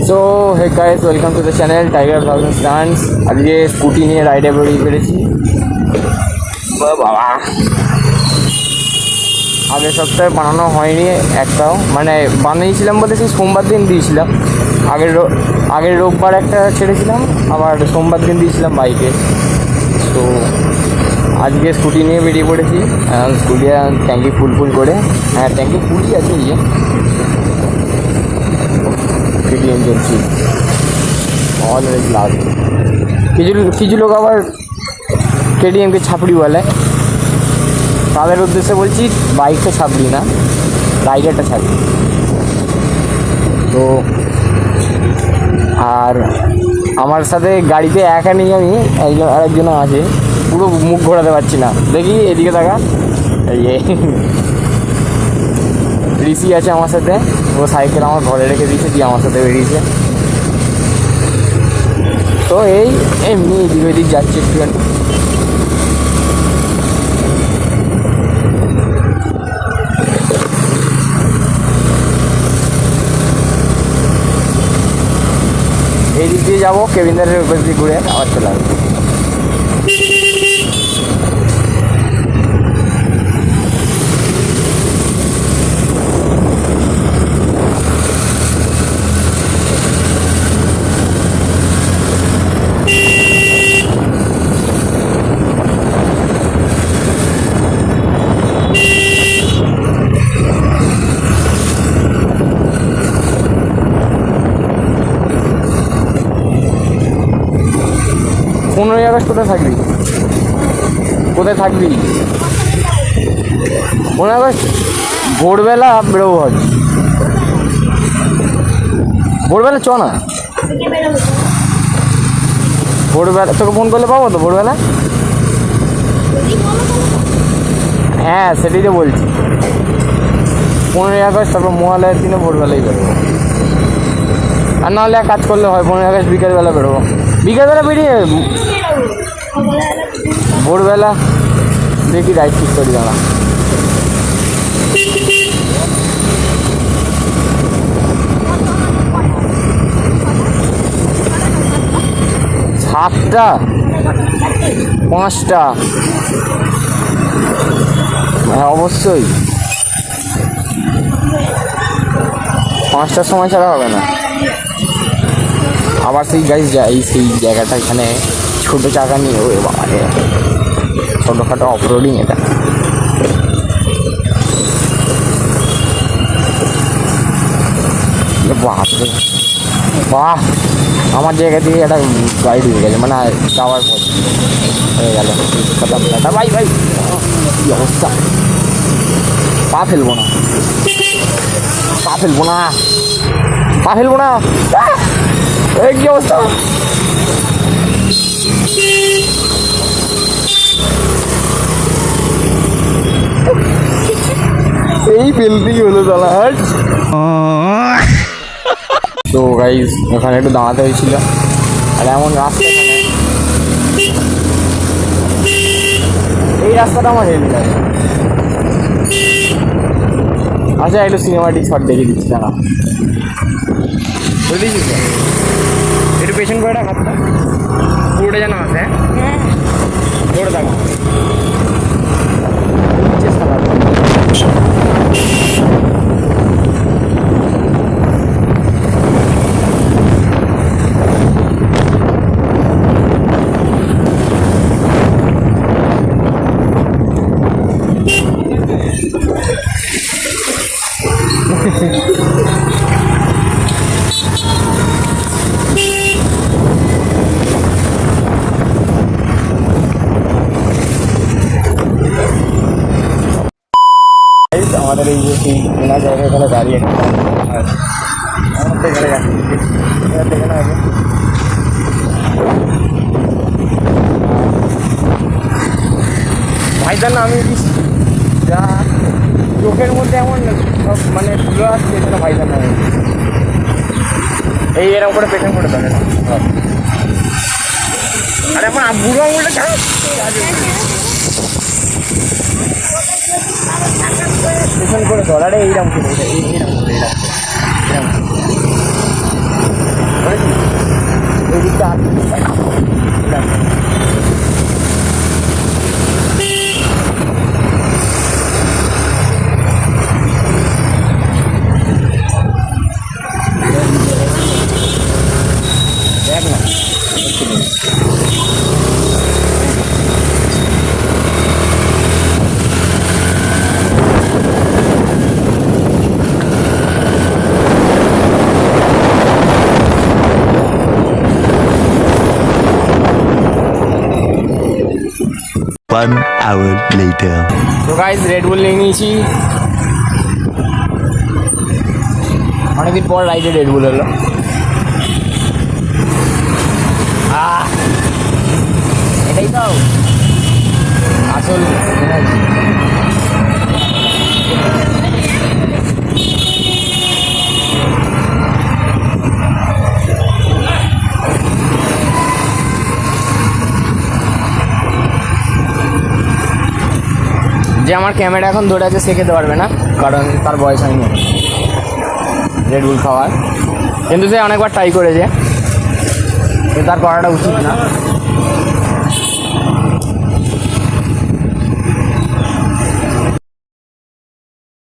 So hey guys, welcome to the channel tiger vlogs and stunts. আজকে scooty নিয়ে রাইডে বেরিয়ে পেরেছি। বাবা, আগের সপ্তাহে বানানো হয়নি একটাও, মানে বানিয়েছিলাম বলতে সেই সোমবার দিন দিয়েছিলাম। আগের রোববার একটা ছেড়েছিলাম, আবার সোমবার দিন দিয়েছিলাম বাইকে। তো আজকে স্কুটি নিয়ে বেরিয়ে পড়েছি। স্কুটি ট্যাঙ্কি ফুল করে, হ্যাঁ ট্যাঙ্কি ফুলই আছে। ইয়ে কেটিএম চলছি অলরেডি লাস্ট। কিছু লোক আবার কেটিএমকে ছাপড়ি বলে, তাদের উদ্দেশ্যে বলছি বাইকটা ছাপড়ি না, রাইডারটা ছাপড়ি। তো আর আমার সাথে গাড়িতে একা নেই, আমি আরেকজন আছে, পুরো মুখ ঘোরাতে পারছি না। দেখি এদিকে দেখা, ঋষি আছে আমার সাথে, ও সাইকেল আমার ঘরে রেখে দিয়েছে, দিয়ে আমার সাথে বেরিয়েছে। তো এমনি এদিক ওদিক যাচ্ছে একটুখানি। এই দিক দিয়ে যাবো, কেবিনদারের উপর দিয়ে ঘুরে আবার চলে আসবো। পনেরোই আগস্ট কোথায় থাকবি? 15 আগস্ট ভোরবেলা বেরোবো ভাবছি। ভোরবেলা চ না, ভোরবেলা তোকে ফোন করলে পাবো তো ভোরবেলা? হ্যাঁ সেটাই তো বলছি, 15 আগস্ট, তারপর মহালয়ের দিনে ভোরবেলাই বেরোবো। আর নাহলে এক কাজ করলে হয়, 15 আগস্ট বিকেলবেলা বেরোবো। বিকেলবেলা বেরিয়ে ভোরবেলা দেখি রাইড ঠিক করি। দাঁড়া, সাতটা 5টা, হ্যাঁ অবশ্যই 5টার সময় ছাড়া হবে না। আবার সেই গাড়ি যাই, সেই জায়গাটা এখানে ছোটো চাকা নিয়ে, ওই বাবা রে, ছোটোখাটো অফরোডিং এটা। বাপরে বাহ, আমার জায়গা দিয়ে একটা গাড়ি ঢুকে গেছে, মানে যাওয়ার পর হয়ে গেল। ভাই ভাই কী অবস্থা, পা ফেলবো না, এই কি অবস্থা। এই ফেলতেই হলো দাদা। তো গাইস ওখানে একটু দাঁড়াতে হয়েছিল, আর এমন রাস্তা এখানে, এই রাস্তাটা আমার হেল্প লাগে। আচ্ছা একটু সিনেমাটিক শট দেখে দিচ্ছি, দাঁড়া বুঝেছিস তো? একটু পেছন করে রাখ হাতটা, পুরোটা যেন আসে। হ্যাঁ পুরোটা দেখো, চেষ্টা করো। আমাদের এই যে সেই কেনা জায়গা, এখানে দাঁড়িয়ে আমার তো এখানে যাচ্ছি, এখানে হবে ভাইজান না, আমি যা চোখের মধ্যে এমন সব মানে ধুলো আসছে, এটা ভাইজান না। এই এরকম করে পেছন করে ধরে না, আর এখন বুড়ো আঙুলটা পেছন করে ধর। আরে এইরকম করে, এইরকম করে, এইরকম এই দিকটা দেখ না One hour later. তো গাইজ রেড বুল নিয়ে নিয়েছি, অনেকদিন পর রাইডে রেড বুল হলো। এটাই তো আসল এনার্জি। যে আমার ক্যামেরা এখন ধরে আছে সে খেতে পারবে না, কারণ তার বয়স হয়নি রেড বুল খাওয়ার, কিন্তু সে অনেকবার ট্রাই করেছে, কিন্তু তার করাটা উচিত না।